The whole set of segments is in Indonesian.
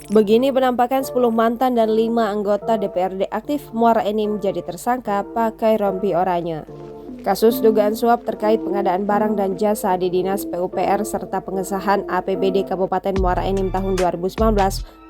Begini penampakan 10 mantan dan 5 anggota DPRD aktif Muara Enim jadi tersangka pakai rompi oranye. Kasus dugaan suap terkait pengadaan barang dan jasa di Dinas PUPR serta pengesahan APBD Kabupaten Muara Enim tahun 2019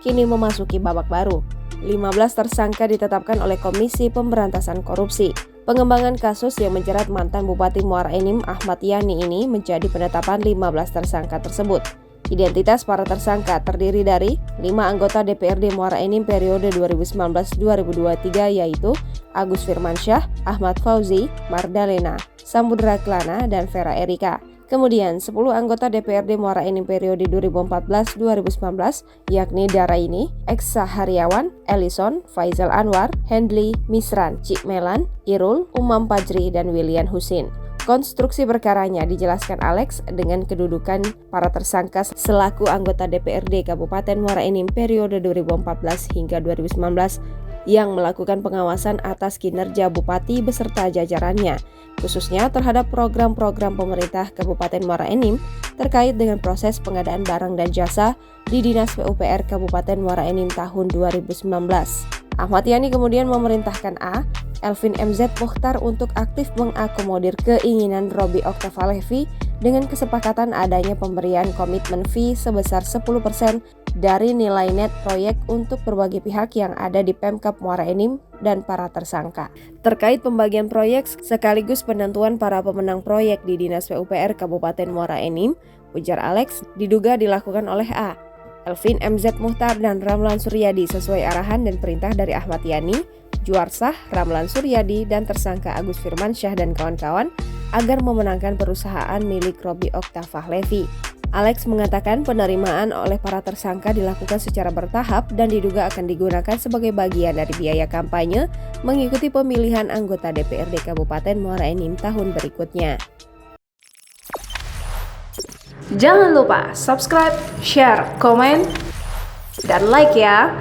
kini memasuki babak baru. 15 tersangka ditetapkan oleh Komisi Pemberantasan Korupsi. Pengembangan kasus yang menjerat mantan Bupati Muara Enim Ahmad Yani ini menjadi penetapan 15 tersangka tersebut. Identitas para tersangka terdiri dari 5 anggota DPRD Muara Enim periode 2019-2023 yaitu Agus Firmansyah, Ahmad Fauzi, Mardalena, Samudra Klana, dan Vera Erika. Kemudian 10 anggota DPRD Muara Enim periode 2014-2019 yakni Daraini, Eksa Haryawan, Ellison, Faizal Anwar, Hendli, Misran, Cik Melan, Irul, Umam Pajri, dan William Husin. Konstruksi perkaranya dijelaskan Alex dengan kedudukan para tersangka selaku anggota DPRD Kabupaten Muara Enim periode 2014 hingga 2019 yang melakukan pengawasan atas kinerja Bupati beserta jajarannya, khususnya terhadap program-program pemerintah Kabupaten Muara Enim terkait dengan proses pengadaan barang dan jasa di Dinas PUPR Kabupaten Muara Enim tahun 2019. Ahmad Yani kemudian memerintahkan Elvin MZ Mukhtar untuk aktif mengakomodir keinginan Robi Oktavalevi dengan kesepakatan adanya pemberian komitmen fee sebesar 10% dari nilai net proyek untuk berbagai pihak yang ada di Pemkab Muara Enim dan para tersangka. Terkait pembagian proyek sekaligus penentuan para pemenang proyek di Dinas PUPR Kabupaten Muara Enim, ujar Alex, diduga dilakukan oleh Elvin MZ Mukhtar dan Ramlan Suryadi sesuai arahan dan perintah dari Ahmad Yani, Juarsah, Ramlan Suryadi, dan tersangka Agus Firmansyah dan kawan-kawan agar memenangkan perusahaan milik Robi Oktavalevi. Alex mengatakan penerimaan oleh para tersangka dilakukan secara bertahap dan diduga akan digunakan sebagai bagian dari biaya kampanye mengikuti pemilihan anggota DPRD Kabupaten Muara Enim tahun berikutnya. Jangan lupa subscribe, share, komen, dan like ya!